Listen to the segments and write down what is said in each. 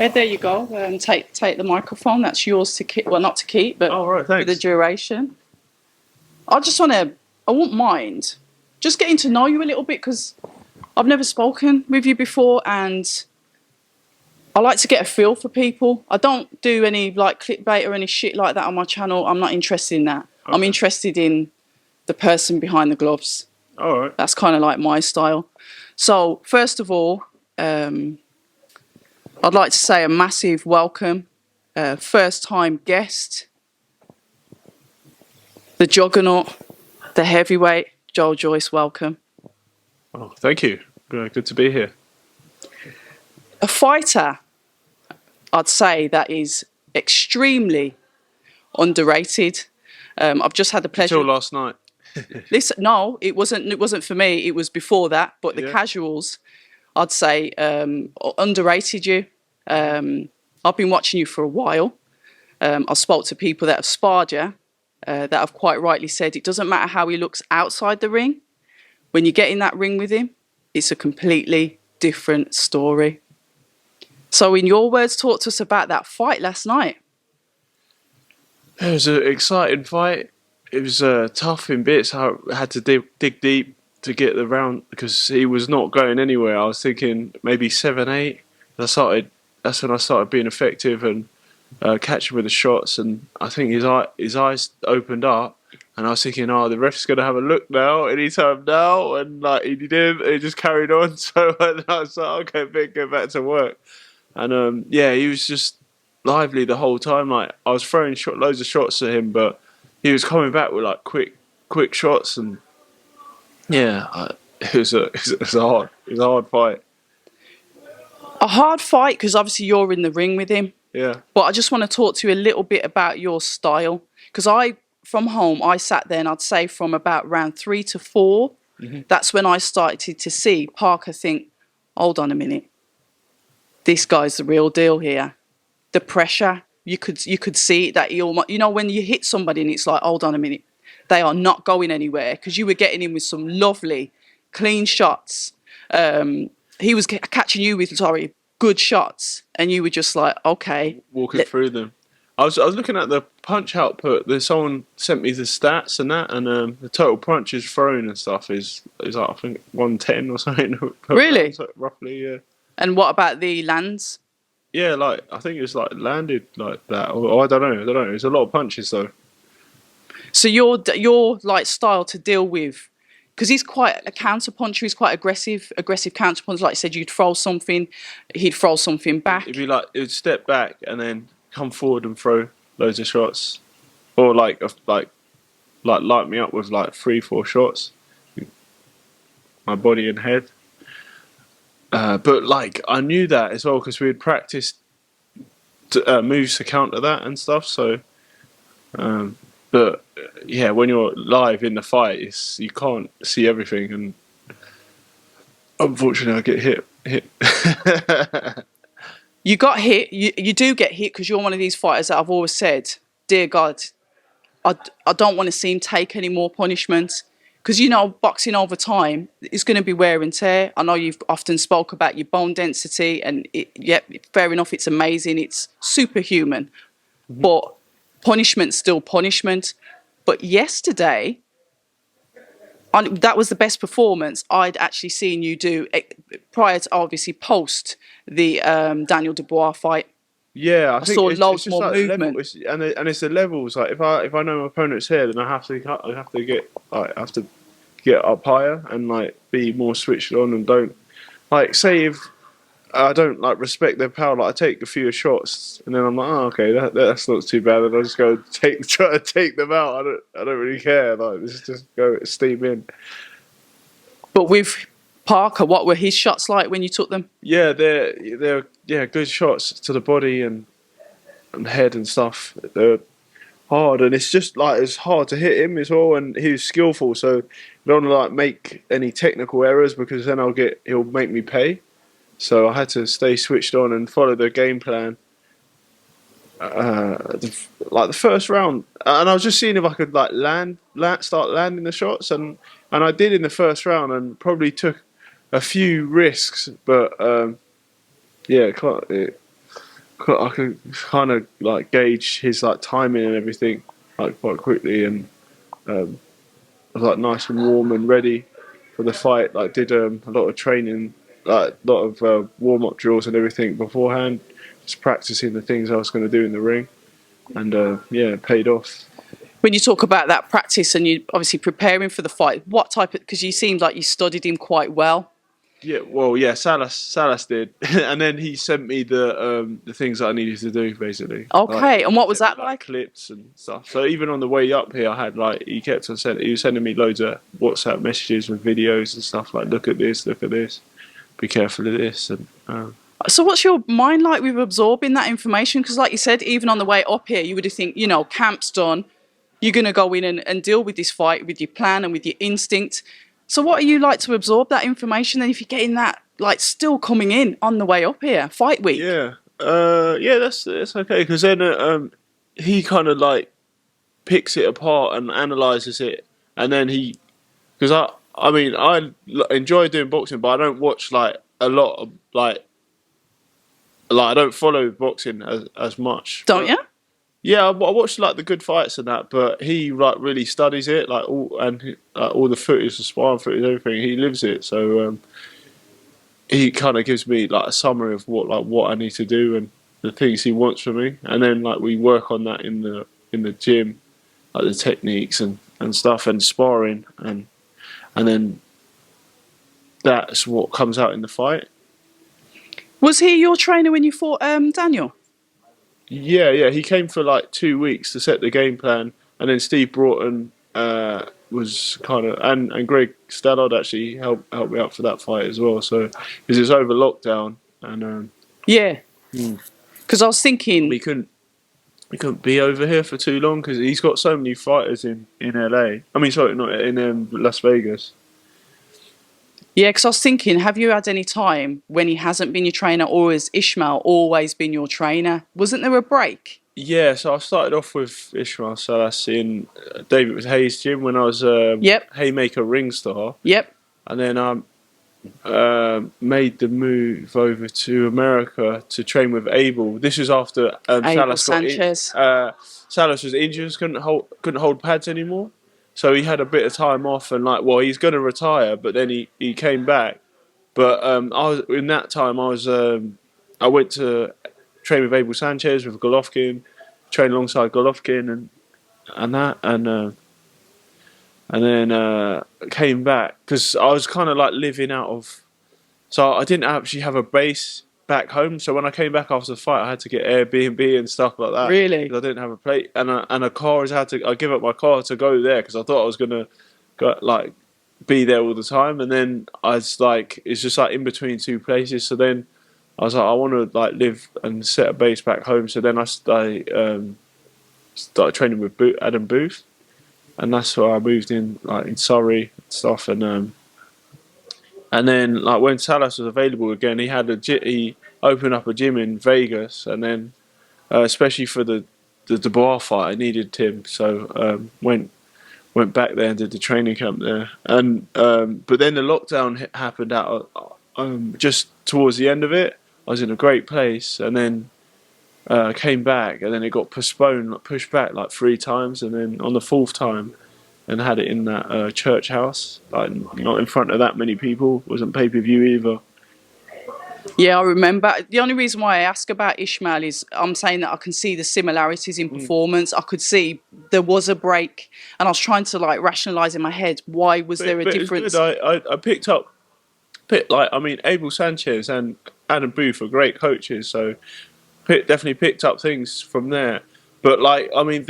Ed, there you go. Take the microphone. That's yours to keep. Well, not to keep, but Oh, right, for the thanks. duration. I won't mind just getting to know you a little bit because I've never spoken with you before, and I like to get a feel for people. I don't do any like clickbait or any shit like that on my channel. I'm not interested in that. Okay. I'm interested in the person behind the gloves. All right. That's kind of like my style. So first of all, I'd like to say a massive welcome, first time guest, the juggernaut, the heavyweight, Joe Joyce. Welcome. Oh, thank you. Good to be here. A fighter, I'd say, that is extremely underrated. I've just had the pleasure. Until last night. Listen, no, it wasn't. It wasn't for me. It was before that. But the casuals, I'd say, underrated you. I've been watching you for a while. I spoke to people that have sparred you, that have quite rightly said it doesn't matter how he looks outside the ring. When you get in that ring with him, it's a completely different story. So in your words, talk to us about that fight last night. It was an exciting fight. It was tough in bits. I had to dig deep to get the round because he was not going anywhere. I was thinking maybe 7-8. That's when I started being effective and catching with the shots. And I think his eyes opened up. And I was thinking, oh, the ref's going to have a look now, anytime now. And like he didn't, he just carried on. So I was like, okay, big, go back to work. And he was just lively the whole time. Like I was throwing loads of shots at him, but he was coming back with like quick shots. And it was a hard fight. A hard fight because obviously you're in the ring with him. Yeah. But I just want to talk to you a little bit about your style because from home, I sat there and I'd say from about round 3 to 4, that's when I started to see Parker think, hold on a minute, this guy's the real deal here. The pressure, you could see that he almost, when you hit somebody and it's like, hold on a minute, they are not going anywhere because you were getting in with some lovely, clean shots. He was catching you with, good shots and you were just like, okay. Walking through them. I was looking at the punch output. Someone sent me the stats and that, and the total punches thrown and stuff is like I think 110 or something. Really? Roughly, yeah. And what about the lands? Yeah, like I think it's like landed like that. Or I don't know. There's a lot of punches though. So your like style to deal with, because he's quite a counter puncher. He's quite aggressive counter puncher. Like I said, you'd throw something, he'd throw something back. It'd step back and then come forward and throw loads of shots, or like light me up with like 3-4 shots, my body and head. But like I knew that as well because we had practiced moves to counter that and stuff. So, but yeah, when you're live in the fight, you can't see everything, and unfortunately, I get hit. You got hit. You do get hit because you're one of these fighters that I've always said, dear God, I don't want to see him take any more punishment because boxing over time is going to be wear and tear. I know you've often spoke about your bone density, and fair enough, it's amazing, it's superhuman, but punishment's still punishment. But yesterday, that was the best performance I'd actually seen you do prior to, obviously, post the Daniel Dubois fight. Yeah, I think saw it's loads just more like movement. and it's the levels. Like if I know my opponent's here, then I have to get up higher and like be more switched on, and don't like say if I don't like respect their power. Like I take a few shots and then I'm like, oh, okay, that's not too bad. And I just go try to take them out. I don't really care. Like just go steam in. But with Parker, what were his shots like when you took them? Yeah, they're good shots to the body and head and stuff. They're hard, and it's just like it's hard to hit him as well. And he was skillful, so I don't want to like make any technical errors because then he'll make me pay. So I had to stay switched on and follow the game plan. Like the first round, and I was just seeing if I could like start landing the shots, and I did in the first round, and probably took a few risks, but I can kind of like gauge his like timing and everything like quite quickly, and um, I was like nice and warm and ready for the fight. Like did a lot of training, like a lot of warm up drills and everything beforehand, just practicing the things I was going to do in the ring, and yeah, it paid off. When you talk about that practice and you obviously preparing for the fight, what type of, because you seemed like you studied him quite well. Yeah, well, yeah, Salas did, and then he sent me the things that I needed to do basically. Like Okay, and what was sent me, that like like? clips and stuff. So even on the way up here, I had like he was sending me loads of WhatsApp messages with videos and stuff like look at this, be careful of this, and So what's your mind like with absorbing that information? Because like you said, even on the way up here, you would have think, camp's done. You're going to go in and deal with this fight with your plan and with your instinct. So what are you like to absorb that information? And if you're getting that like still coming in on the way up here, fight week. yeah, yeah, that's okay because then he kind of like picks it apart and analyzes it, and then because I mean enjoy doing boxing, but I don't watch like a lot of like I don't follow boxing as much. Don't But you? yeah, I watch like the good fights and that, but he like really studies it, like all the footage, the sparring footage, everything. He lives it, so he kind of gives me like a summary of what I need to do and the things he wants from me, and then like we work on that in the gym, like the techniques and stuff and sparring, and then that's what comes out in the fight. Was he your trainer when you fought Daniel? Yeah, yeah. He came for like 2 weeks to set the game plan, and then Steve Broughton was kind of and Greg Stallard actually helped me out for that fight as well. So because it was over lockdown, and Yeah. Hmm. Because I was thinking, we couldn't be over here for too long because he's got so many fighters in LA. I mean, sorry, not in Las Vegas. yeah, because I was thinking, have you had any time when he hasn't been your trainer, or has Ishmael always been your trainer? Wasn't there a break? Yeah, so I started off with Ishmael Salas in David Hayes' gym when I was Yep, Haymaker ring star, yep. and then made the move over to America to train with Abel. This was after Abel Sanchez. Salas was injured, couldn't hold pads anymore, so he had a bit of time off and like, well, he's going to retire, but then he came back. But I was in that time I went to train with Abel Sanchez with Golovkin, train alongside Golovkin and that and then came back because I was kind of like living out of. So I didn't actually have a base back home. So when I came back after the fight, I had to get Airbnb and stuff like that. Really? Because I didn't have a plate and a car. I give up my car to go there because I thought I was gonna go like be there all the time. And then I was like, it's just like in between two places. So then I was like, I want to like live and set a base back home. So then I started training with Adam Booth, and that's where I moved in, like in Surrey and stuff. And then like when Salas was available again, he opened up a gym in Vegas, and then especially for the Dubois fight, I needed him, so went back there and did the training camp there. And but then the lockdown happened out just towards the end of it. I was in a great place, and then came back, and then it got postponed, like pushed back like 3 times, and then on the fourth time, and had it in that church house, like not in front of that many people. Wasn't pay per view either. Yeah, I remember. The only reason why I ask about Ishmael is I'm saying that I can see the similarities in performance. I could see there was a break, and I was trying to like rationalise in my head why was there a difference. It was good. I picked up, I mean, Abel Sanchez and Adam Booth are great coaches, so definitely picked up things from there. But like, I mean,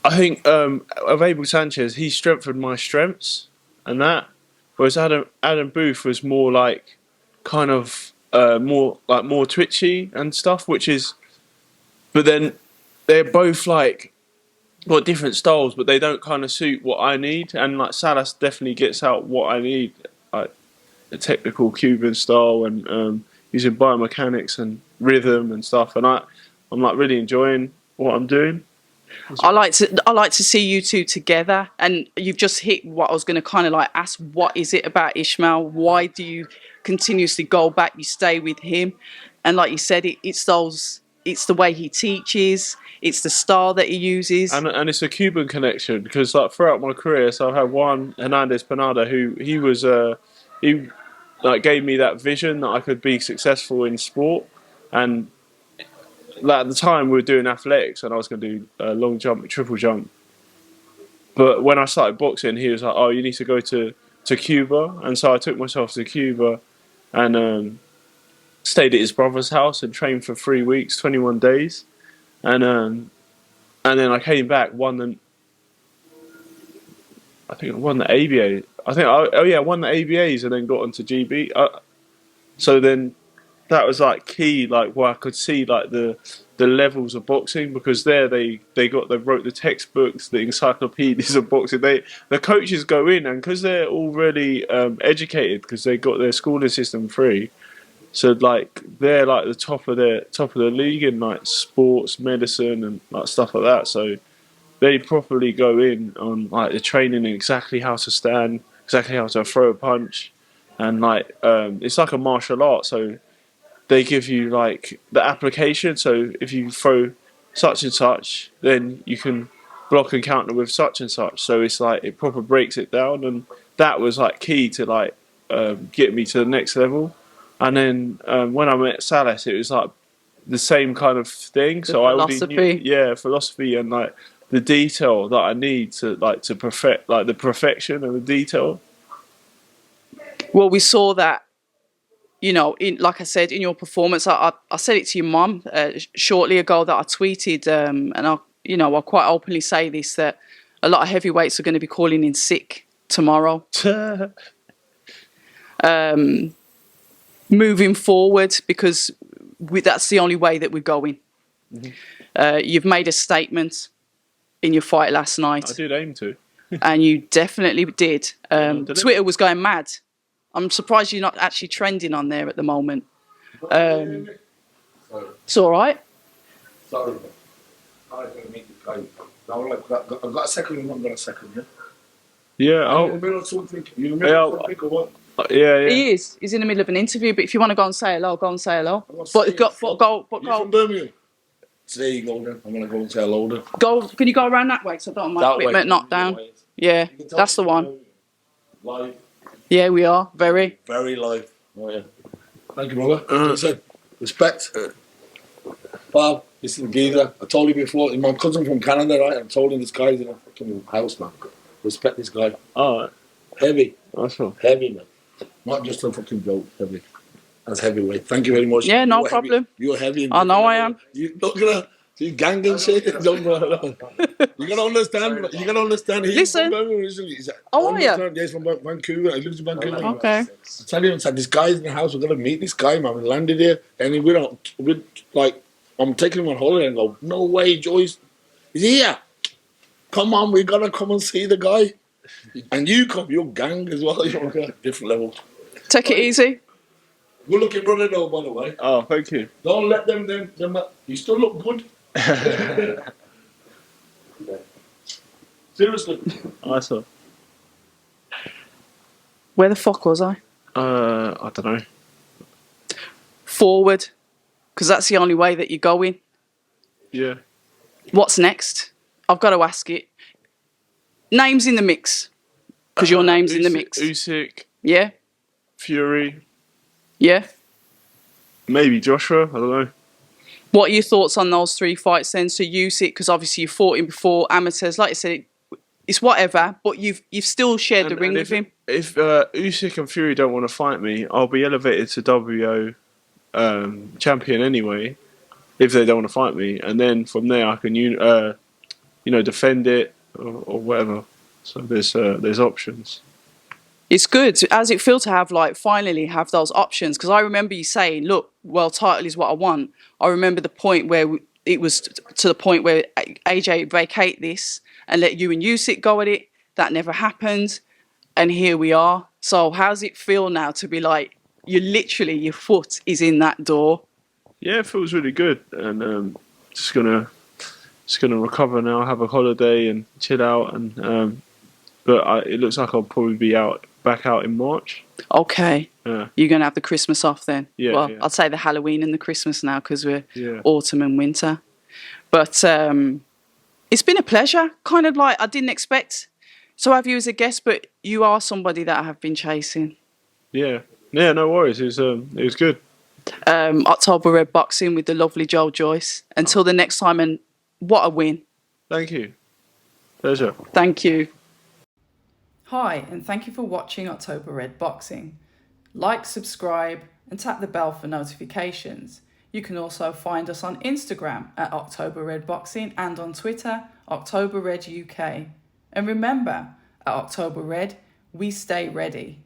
I think of Abel Sanchez, he strengthened my strengths and that, whereas Adam Booth was more like kind of more twitchy and stuff, which is, but then they're both like got different styles, but they don't kind of suit what I need. And like Salas definitely gets out what I need, like a technical Cuban style and using biomechanics and rhythm and stuff. And I'm like really enjoying what I'm doing. I like to see you two together, and you've just hit what I was going to kind of like ask. What is it about Ishmael? Why do you continuously go back? You stay with him, And like you said, it's the way he teaches, it's the style that he uses. And it's a Cuban connection because like throughout my career, so I've had Juan Hernandez Panada, who he like gave me that vision that I could be successful in sport, and like at the time we were doing athletics and I was going to do a long jump, triple jump. But when I started boxing, he was like, "Oh, you need to go to Cuba," and so I took myself to Cuba and stayed at his brother's house and trained for 3 weeks, 21 days, and then I came back, I think I won the ABA. I won the ABAs and then got onto GB. So then that was like key, like where I could see like the levels of boxing because there they wrote the textbooks, the encyclopedias of boxing. The coaches go in and because they're already educated because they got their schooling system free. So like they're like the top of the league in like sports, medicine, and like stuff like that. So they properly go in on like the training and exactly how to stand, exactly how to throw a punch, and like it's like a martial art. So they give you like the application. So if you throw such and such, then you can block and counter with such and such. So it's like it proper breaks it down, and that was like key to like get me to the next level. And then when I met Salas, it was like the same kind of thing. So I already knew, philosophy and like the detail that I need to perfect like the perfection and the detail. Well, we saw that, you know, in like I said, in your performance. I said it to your mum shortly ago that I tweeted, and I'll quite openly say this, that a lot of heavyweights are going to be calling in sick tomorrow. Moving forward, because that's the only way that we're going. Mm-hmm. You've made a statement in your fight last night. I did aim to. And you definitely did. Twitter was going mad. I'm surprised you're not actually trending on there at the moment. It's all right. Sorry. I'm going to make the guy. I've got a second, I'm got a second, yeah? Yeah, You're in the middle of something? You're in the middle of something or what? Yeah. He is. He's in the middle of an interview, but if you want to go and say hello, go and say hello. But go. You're from Birmingham? So there you go then. I'm going to go and say hello then. Go. Can you go around that way? So I don't want my equipment knocked down. Yeah, that's the one. Live. Yeah, we are. Very. Very live. Oh, yeah. Thank you, brother. Respect. Bob, this is the geezer. I told you before, my cousin from Canada, right? I told him this guy's in a fucking house, man. Respect this guy. Alright. Heavy. Awesome. Heavy, man. Not just a fucking joke. Heavy. That's heavyweight. Thank you very much. Yeah, no problem. You're heavy. I know I am. You look at her. You gang and shit. Don't know. You gotta understand. You gotta understand. He's Listen. from originally. Oh, are you? Yeah, he's from Vancouver. He lives in Vancouver. Okay. I tell you, this guy's in the house. We're gonna meet this guy, man. We landed here, and we're like, I'm taking him on holiday, and go, no way, Joyce. He's here. Come on, we gotta come and see the guy. And you come, your gang as well. You're on a different level. Take it easy. Good looking brother, though, by the way. Oh, thank you. Don't let them. You still look good. Seriously. Awesome. Where the fuck was I? I don't know. Forward, because that's the only way that you're going. Yeah. What's next? I've got to ask it. Names in the mix, because your name's in the mix. Usyk. Yeah. Fury. Yeah. Maybe Joshua. I don't know. What are your thoughts on those three fights then? So Usyk, because obviously you fought him before, amateurs. Like I said, it's whatever, but you've still shared the ring with him. If Usyk and Fury don't want to fight me, I'll be elevated to WO champion anyway. If they don't want to fight me, and then from there I can defend it or whatever. So there's options. It's good. How's it feel to finally have those options? Because I remember you saying, look, world title is what I want. I remember the point where it was to the point where AJ vacate this and let you and Usyk go at it. That never happened. And here we are. So how's it feel now to be like, your foot is in that door? Yeah, it feels really good. And just gonna recover now, have a holiday and chill out. And but it looks like I'll probably be back out in March. Okay. You're going to have the Christmas off then? Yeah, Well, yeah. I'd say the Halloween and the Christmas now because we're Yeah. autumn and winter. But it's been a pleasure. Kind of like I didn't expect to have you as a guest, but you are somebody that I have been chasing. Yeah. Yeah, no worries. It was good. October Red Boxing with the lovely Joe Joyce. Until the next time, and what a win. Thank you. Pleasure. Thank you. Hi, and thank you for watching October Red Boxing. Like, subscribe, and tap the bell for notifications. You can also find us on Instagram at October Red Boxing and on Twitter, October Red UK. And remember, at October Red, we stay ready.